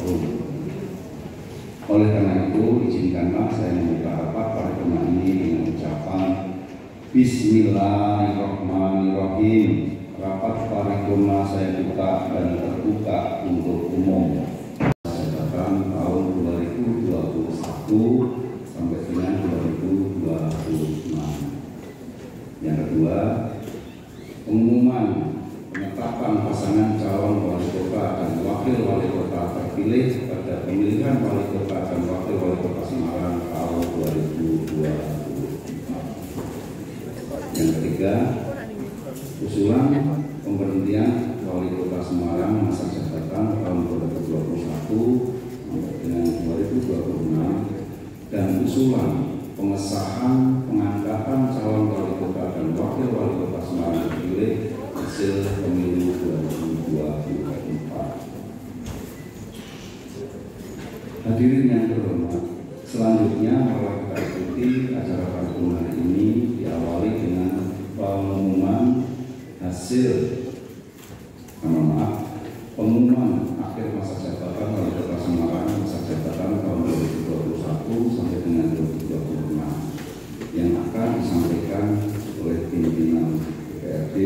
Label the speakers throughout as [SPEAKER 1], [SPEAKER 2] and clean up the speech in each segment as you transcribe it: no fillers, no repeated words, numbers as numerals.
[SPEAKER 1] quorum. Oleh karena itu, izinkanlah saya membuka rapat paripurna ini dengan ucapan Bismillahirrahmanirrahim. Rapat paripurna saya buka dan terbuka untuk umum. Jabatan tahun 2021 sampai dengan 2026. Yang kedua, pengumuman penetapan pasangan calon wali kota dan wakil wali kota terpilih pada pemilihan wali kota dan wakil wali kota Semarang tahun 2024. Yang ketiga, usulan pemberhentian wali kota Semarang masa jabatan tahun 2021 sampai dengan 2026 dan usulan pengesahan pengangkatan calon wali kota dan wakil wali kota Semarang terpilih hasil pemilu 2024. Hadirin yang terhormat, selanjutnya mari kita ikuti acara paripurna ini diawali dengan pengumuman pengumuman akhir masa jabatan wali kota Semarang masa jabatan tahun 2021 sampai dengan 2026 yang akan disampaikan oleh pimpinan DPRD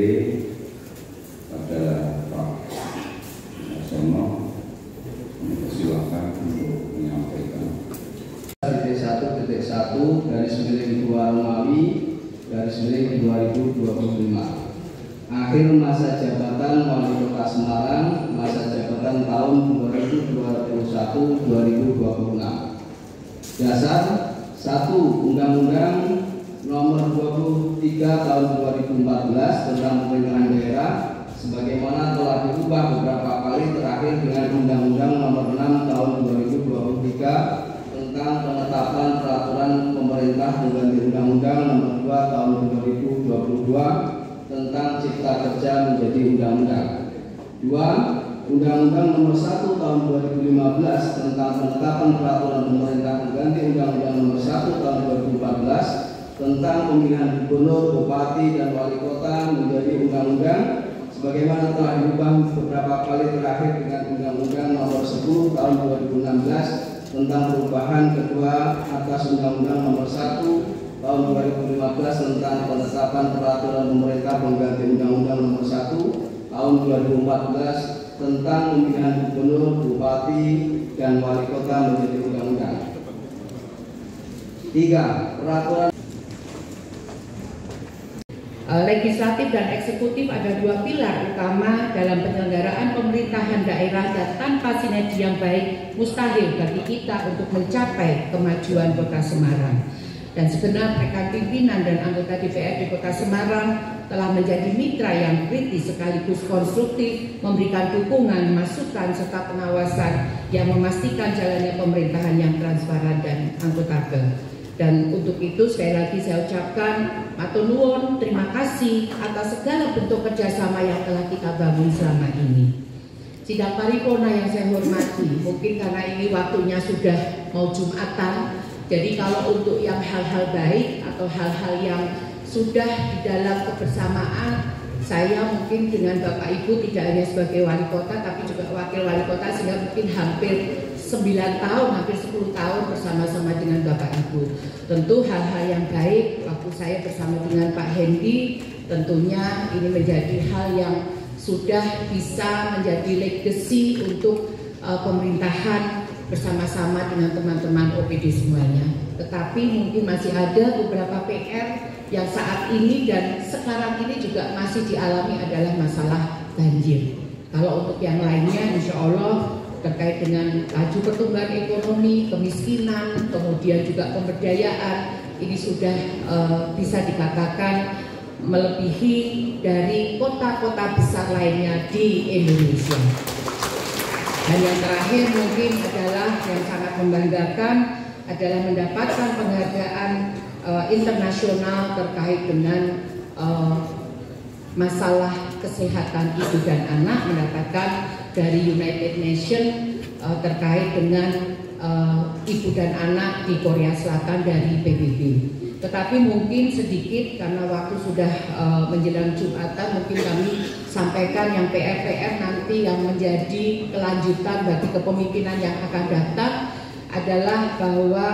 [SPEAKER 1] pada Pak Sono. Silakan untuk menyampaikan.
[SPEAKER 2] Titik 1.1 garis miring 2 Romawi garis miring 2025. Akhir masa jabatan wali kota Semarang masa jabatan tahun 2021-2026. Dasar 1. Undang-Undang Nomor 23 Tahun 2014 tentang Pemerintahan Daerah sebagaimana telah diubah beberapa kali terakhir dengan Undang-Undang Nomor 6 Tahun 2023 tentang penetapan peraturan pemerintah mengganti Undang-Undang Nomor 2 Tahun 2022 tentang Cipta Kerja menjadi undang-undang. 2. Undang-Undang Nomor 1 Tahun 2015 tentang penetapan peraturan pemerintah mengganti Undang-Undang Nomor 1 Tahun 2014 tentang pemilihan gubernur, bupati, dan wali kota menjadi undang-undang sebagaimana telah diubah beberapa kali terakhir dengan Undang-Undang Nomor 10 Tahun 2016 tentang perubahan kedua atas Undang-Undang Nomor 1 Tahun 2015 tentang penetapan peraturan pemerintah mengganti Undang-Undang Nomor 1 Tahun 2014 tentang pemilihan gubernur, bupati, dan wali kota menjadi undang-undang. 3. Peraturan
[SPEAKER 3] legislatif dan eksekutif ada dua pilar utama dalam penyelenggaraan pemerintahan daerah dan tanpa sinergi yang baik mustahil bagi kita untuk mencapai kemajuan Kota Semarang. Dan segenap rekan pimpinan dan anggota DPRD Kota Semarang telah menjadi mitra yang kritis sekaligus konstruktif, memberikan dukungan, masukan, serta pengawasan yang memastikan jalannya pemerintahan yang transparan dan akuntabel. Dan untuk itu sekali lagi saya ucapkan matur nuwun, terima kasih atas segala bentuk kerjasama yang telah kita bangun selama ini. Sidang paripurna yang saya hormati, mungkin karena ini waktunya sudah mau Jumatan, jadi kalau untuk yang hal-hal baik atau hal-hal yang sudah di dalam kebersamaan, saya mungkin dengan Bapak Ibu tidak hanya sebagai wali kota tapi juga wakil wali kota sehingga mungkin hampir 9 tahun, hampir 10 tahun bersama-sama dengan Bapak Ibu. Tentu hal-hal yang baik waktu saya bersama dengan Pak Hendy, tentunya ini menjadi hal yang sudah bisa menjadi legacy untuk pemerintahan bersama-sama dengan teman-teman OPD semuanya. Tetapi mungkin masih ada beberapa PR yang saat ini dan sekarang ini juga masih dialami adalah masalah banjir. Kalau untuk yang lainnya insya Allah terkait dengan laju pertumbuhan ekonomi, kemiskinan, kemudian juga pemberdayaan, ini sudah bisa dikatakan melebihi dari kota-kota besar lainnya di Indonesia. Dan yang terakhir mungkin adalah yang sangat membanggakan adalah mendapatkan penghargaan internasional terkait dengan masalah kesehatan ibu dan anak, mendapatkan dari United Nations terkait dengan ibu dan anak di Korea Selatan dari PBB. Tetapi mungkin sedikit karena waktu sudah menjelang Jumatan, mungkin kami sampaikan yang PR-PR nanti yang menjadi kelanjutan bagi kepemimpinan yang akan datang adalah bahwa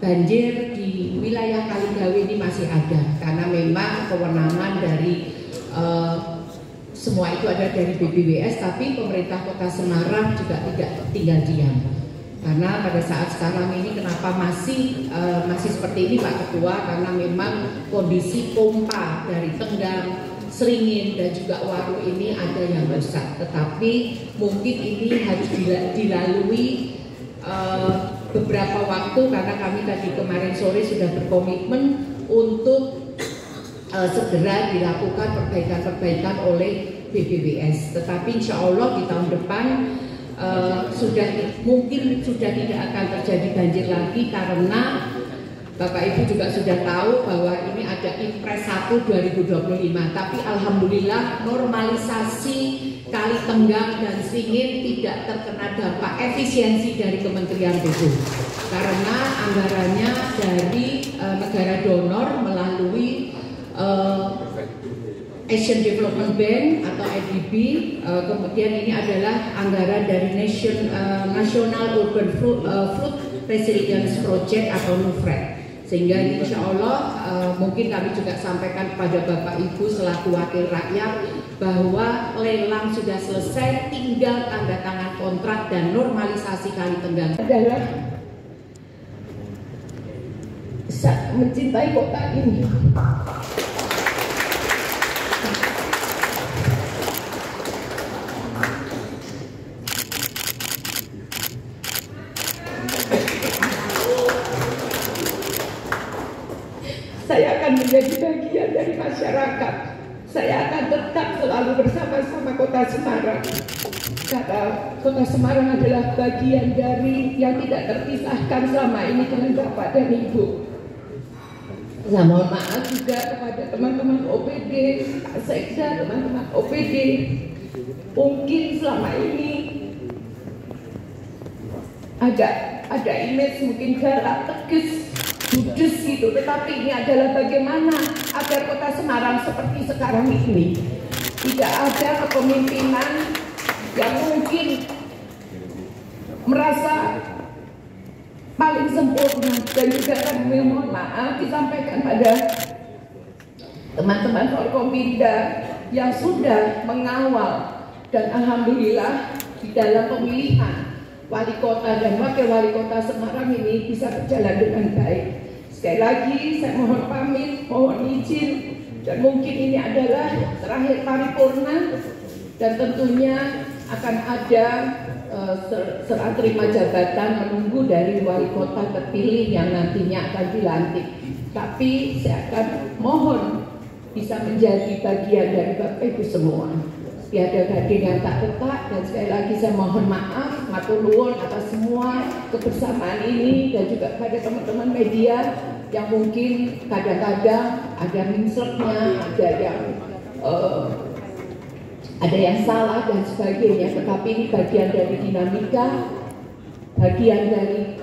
[SPEAKER 3] banjir di wilayah Kaligawe ini masih ada, karena memang kewenangan dari semua itu ada dari BPWS, tapi pemerintah Kota Semarang juga tidak tinggal diam. Karena pada saat sekarang ini kenapa masih seperti ini Pak Ketua, karena memang kondisi pompa dari Tenggang, Seringin dan juga Waru ini ada yang rusak. Tetapi mungkin ini harus dilalui beberapa waktu, karena kami tadi kemarin sore sudah berkomitmen untuk segera dilakukan perbaikan-perbaikan oleh BPWS. Tetapi insya Allah di tahun depan mungkin sudah tidak akan terjadi banjir lagi, karena Bapak Ibu juga sudah tahu bahwa ini ada Impres 1 2025, tapi alhamdulillah normalisasi Kali Tenggang dan Seringin tidak terkena dampak efisiensi dari Kementerian PU, karena anggarannya dari negara donor melalui Asian Development Bank atau ADB, kemudian ini adalah anggaran dari National Urban Flood Resilience Project atau NUFRED. Sehingga insya Allah mungkin kami juga sampaikan kepada Bapak Ibu selaku wakil rakyat bahwa lelang sudah selesai, tinggal tanda tangan kontrak dan normalisasi Kali Tenggang. Adalah mencintai kota ini. Saya akan menjadi bagian dari masyarakat. Saya akan tetap selalu bersama-sama Kota Semarang. Karena Kota Semarang adalah bagian dari yang tidak terpisahkan selama ini dengan Bapak dan Ibu. Saya mohon maaf juga kepada teman-teman OPD, Pak Sekda, teman-teman OPD. Mungkin selama ini ada image mungkin galak, tegas, judes gitu, tetapi ini adalah bagaimana agar Kota Semarang seperti sekarang ini. Tidak ada kepemimpinan yang mungkin merasa paling sempurna, dan juga kami mohon maaf disampaikan pada teman-teman Forkompinda yang sudah mengawal, dan alhamdulillah di dalam pemilihan wali kota dan wakil wali kota Semarang ini bisa berjalan dengan baik. Sekali lagi saya mohon pamit, mohon izin, dan mungkin ini adalah terakhir paripurna, dan tentunya akan ada serah terima jabatan menunggu dari wali kota terpilih yang nantinya akan dilantik. Tapi saya akan mohon bisa menjadi bagian dari Bapak Ibu semua. Tiada gading yang tak retak, dan sekali lagi saya mohon maaf, matur nuwun atas semua kebersamaan ini, dan juga pada teman-teman media yang mungkin kadang-kadang ada minsleknya, ada yang salah dan sebagainya, tetapi ini bagian dari dinamika, bagian dari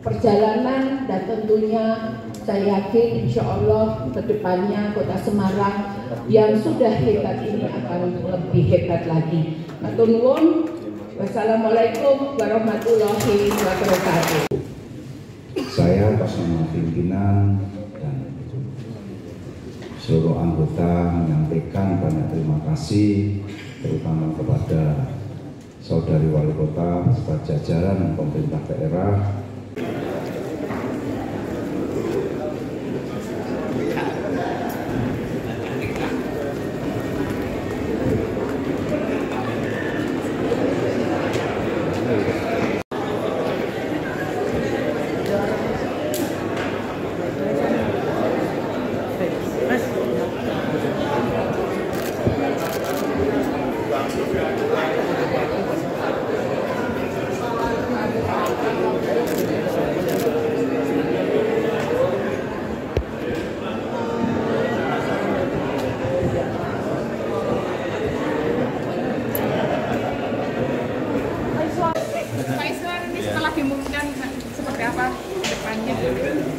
[SPEAKER 3] perjalanan, dan tentunya saya yakin insya Allah kedepannya Kota Semarang yang sudah hebat ini akan lebih hebat lagi. Matur nuwun. Wassalamualaikum warahmatullahi wabarakatuh.
[SPEAKER 1] Saya atas nama pimpinan dan seluruh anggota menyampaikan banyak terima kasih, terutama kepada saudari wali kota beserta jajaran pemerintah daerah.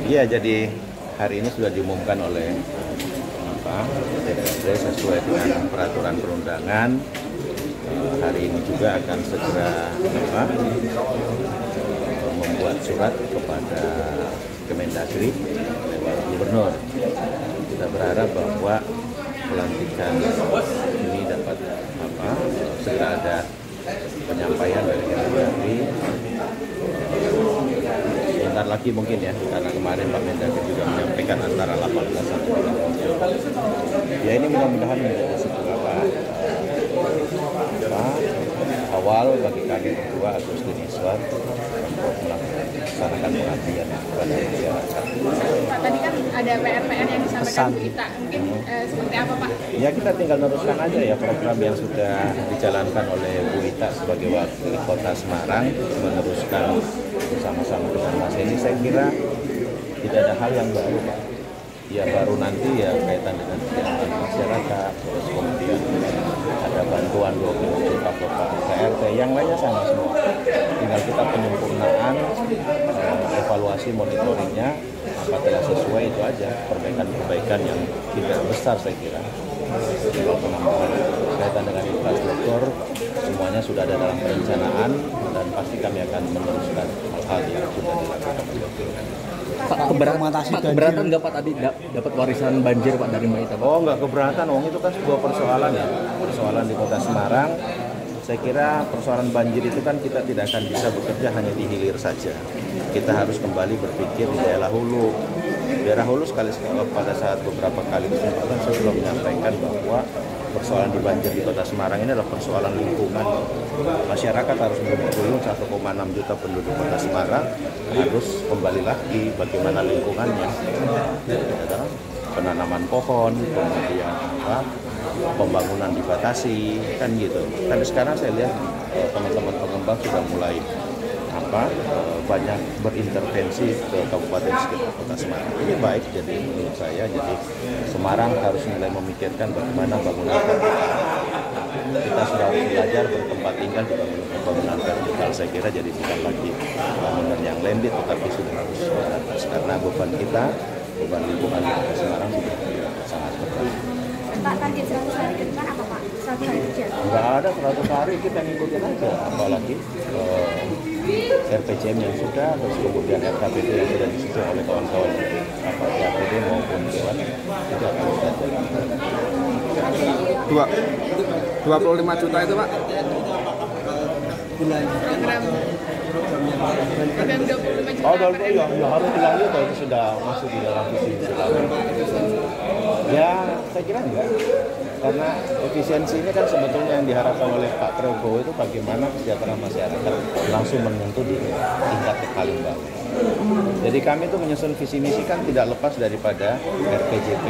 [SPEAKER 4] Iya, jadi hari ini sudah diumumkan oleh DPRD sesuai dengan peraturan perundangan. Hari ini juga akan segera membuat surat kepada Kemendagri lewat Gubernur. Kita berharap bahwa pelantikan ini dapat segera ada penyampaian dari Kemendagri. Sebentar lagi mungkin ya, karena kemarin Pak Mendagri juga menyampaikan antara 18 sampai 27. Ya ini mudah-mudahan menjadi sebuah awal bagi kami berdua Agustinuswar untuk melaksanakan pengabdian kepada masyarakat.
[SPEAKER 5] Pak, tadi kan ada PR-PR yang disampaikan Bu Ita, mungkin seperti apa Pak?
[SPEAKER 4] Ya kita tinggal teruskan aja ya program yang sudah dijalankan oleh Bu Ita sebagai Wakil Kota Semarang, meneruskan bersama-sama dengan Mas Eni. Saya kira tidak ada hal yang baru Pak. Ya baru nanti ya kaitan dengan kesejahteraan masyarakat, terus kemudian ada bantuan 20 juta Bapak PRT, yang lainnya sama semua. Tinggal kita penyempurnaan, evaluasi monitoringnya, apabila sesuai itu aja, perbaikan-perbaikan yang tidak besar saya kira. Tinggal penambahan kaitan dengan infrastruktur, semuanya sudah ada dalam perencanaan dan pasti kami akan meneruskan hal-hal yang sudah dilakukan.
[SPEAKER 6] Pak, keberatan nggak Pak tadi dapat warisan banjir Pak dari Mbak Ita?
[SPEAKER 4] Oh nggak keberatan, itu kan sebuah persoalan ya, persoalan di Kota Semarang. Saya kira persoalan banjir itu kan kita tidak akan bisa bekerja hanya di hilir saja. Kita harus kembali berpikir di daerah hulu. Daerah hulu sekali-sekali pada saat beberapa kali kesempatan saya sudah menyampaikan bahwa persoalan di banjir di Kota Semarang ini adalah persoalan lingkungan. Masyarakat harus berguyung, 1,6 juta penduduk Kota Semarang harus kembali lagi bagaimana lingkungannya. Penanaman pohon, kemudian pembangunan dibatasi, kan gitu. Tapi sekarang saya lihat teman-teman pengembang sudah mulai banyak berintervensi ke kabupaten sekitar Kota Semarang. Ini baik jadi menurut saya. Jadi Semarang harus mulai memikirkan bagaimana bangunan vertikal. Kita sudah harus belajar bertempat tinggal di bangunan vertikal. Saya kira jadi bukan lagi bangunan yang landed, tetapi sudah harus beratas. Karena beban kita, beban lingkungan di Kota Semarang sudah sangat berat.
[SPEAKER 5] Pak, target 100 hari ke depan apa Pak? 100 hari kerja?
[SPEAKER 4] Enggak ada 100 hari, kita ngikutin aja. Apalagi RPJM yang sudah, terus kemudian RKPD yang sudah disusun oleh kawan-kawan RKPD maupun Dewan, itu akan kita jalankan.
[SPEAKER 6] 25 juta itu Pak?
[SPEAKER 5] Program 25 juta.
[SPEAKER 4] Oh, ya harus bilang itu sudah masuk di dalam visi ya, saya kira enggak. Karena efisiensi ini kan sebetulnya yang diharapkan oleh Pak Prabowo itu bagaimana kesejahteraan masyarakat langsung menyentuh di tingkat paling bawah. Jadi kami itu menyusun visi misi kan tidak lepas daripada RPJP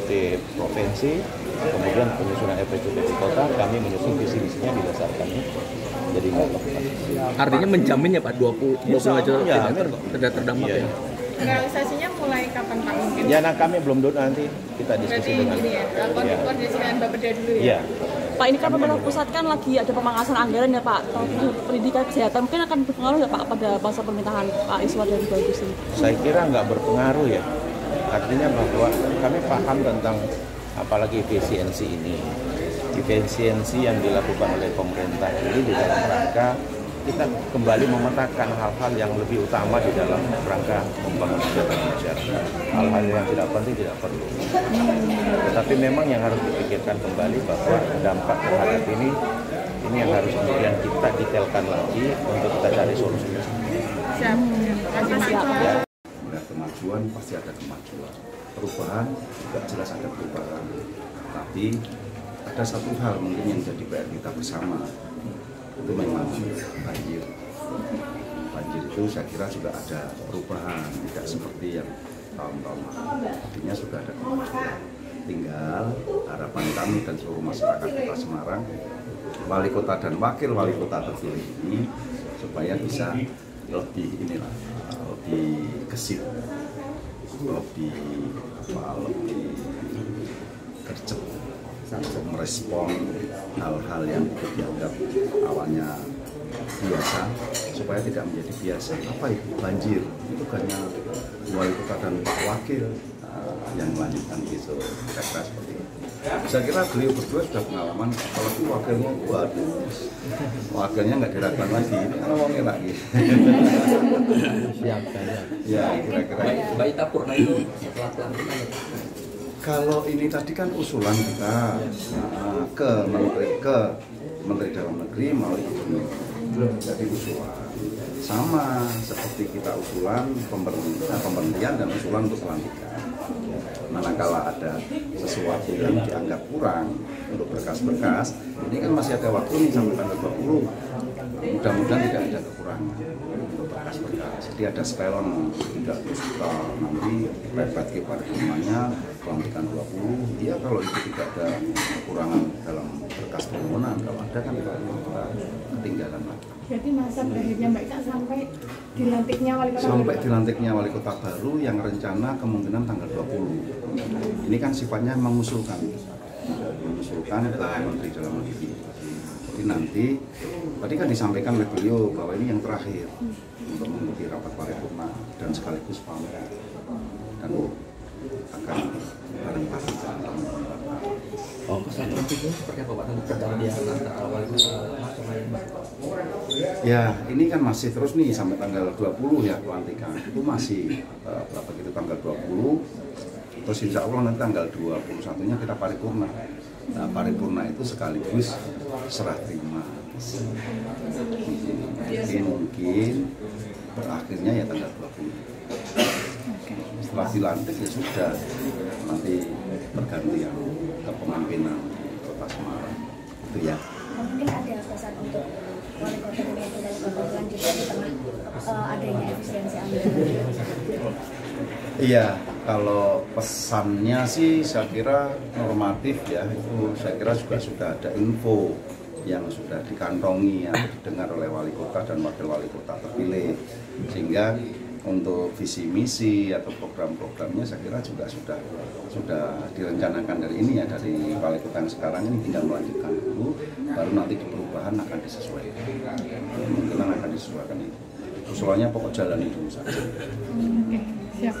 [SPEAKER 4] di provinsi, kemudian penyusunan RPJP di kota, kami menyusun visi misinya didasarkan itu. Jadi nggak lepas.
[SPEAKER 6] Artinya menjamin ya Pak 20 juta tidak terdampak ya?
[SPEAKER 5] Realisasinya mulai kapan Pak mungkin?
[SPEAKER 4] Ya, kami belum dulu, nanti kita diskusi dengan.
[SPEAKER 5] Koordinasi dengan Bapeda dulu ya?
[SPEAKER 4] Iya.
[SPEAKER 7] Pak, ini kan pemerintah pusat kan lagi ada pemangkasan anggaran ya Pak. Pendidikan kesehatan mungkin akan berpengaruh ya Pak pada masa pemerintahan Pak Iswar dan Bagus ini?
[SPEAKER 4] Saya kira nggak berpengaruh ya. Artinya bahwa kami paham tentang apalagi efisiensi ini. Efisiensi yang dilakukan oleh pemerintah ini di dalam rangka kita kembali memetakan hal-hal yang lebih utama di dalam rangka membangun kesejahteraan masyarakat. Hal-hal yang tidak penting tidak perlu. Tetapi memang yang harus dipikirkan kembali bahwa dampak terhadap ini yang harus kemudian kita detailkan lagi untuk kita cari solusinya.
[SPEAKER 5] Siap.
[SPEAKER 4] Ya.
[SPEAKER 1] Ada kemajuan, pasti ada kemajuan. Perubahan juga jelas ada perubahan. Tapi ada satu hal mungkin yang jadi PR kita bersama. Itu memang banjir itu saya kira sudah ada perubahan, tidak seperti yang tahun-tahun lalu. Artinya sudah ada kemajuan. Tinggal harapan kami dan seluruh masyarakat Kota Semarang, wali kota dan wakil wali kota terpilih ini supaya bisa lebih lebih gesit, lebih gercep untuk merespon hal-hal yang dianggap awalnya biasa supaya tidak menjadi biasa. Apa itu banjir? Itu hanya wali kota dan Pak Wakil yang melanjutkan isu kira-kira seperti itu. Saya kira beliau berdua sudah pengalaman, apalagi wakilnya, waduh, wakilnya nggak diragukan lagi, ini ngomongin lagi.
[SPEAKER 6] Siap.
[SPEAKER 1] Ya, kira-kira.
[SPEAKER 2] Mbak Ita Purna itu setelah pelantikan.
[SPEAKER 1] Kalau ini tadi kan usulan kita ke Menteri Dalam Negeri melalui Gubernur. Jadi usulan sama seperti kita usulan pemberhentian dan usulan untuk pelantikan. Manakala ada sesuatu yang dianggap kurang untuk berkas-berkas, ini kan masih ada waktu nih sampai tanggal 20. Mudah-mudahan tidak ada kekurangan untuk berkas-berkas. Jadi ada spelon tidak kita nanti repet ke paripurnanya pelantikan 20. Ya kalau itu tidak ada kekurangan dalam berkas permohonan, kalau ada kan kita ketinggalan lagi.
[SPEAKER 5] Berarti masa berakhirnya Mbak Ita sampai dilantiknya wali kota
[SPEAKER 1] sampai
[SPEAKER 5] baru.
[SPEAKER 1] dilantiknya wali kota baru yang rencana kemungkinan tanggal 20. Ini kan sifatnya mengusulkan ke Menteri Dalam Negeri. Jadi nanti tadi kan disampaikan oleh beliau bahwa ini yang terakhir untuk mengikuti rapat paripurna dan sekaligus pamit dan akan bareng pasti.
[SPEAKER 2] Pesan pentingnya seperti apa Pak untuk pergantian antara wali kota sama yang
[SPEAKER 1] Ya, ini kan masih terus nih sampai tanggal 20 ya pelantikan. Itu masih begitu tanggal 20. Terus insya Allah nanti tanggal 21-nya kita paripurna. Nah, paripurna itu sekaligus serah terima. Jadi mungkin berakhirnya ya tanggal 20. Setelah dilantik ya sudah, nanti bergantian kepemimpinan Kota Semarang. Itu ya.
[SPEAKER 8] Mungkin ada pesan untuk wali kota dan wali kota selanjutnya di tengah adanya efisiensi anggaran.
[SPEAKER 1] Iya, kalau pesannya sih saya kira normatif ya, itu saya kira juga sudah ada info yang sudah dikantongi atau didengar oleh wali kota dan wakil wali kota terpilih, sehingga untuk visi misi atau program-programnya saya kira juga sudah direncanakan dari ini ya, dari wali kota yang sekarang ini, tinggal melanjutkan dulu, baru nanti di perubahan akan disesuaikan, kemungkinan akan disesuaikan itu. Usulannya pokok jalani dulu saja.
[SPEAKER 5] Siap.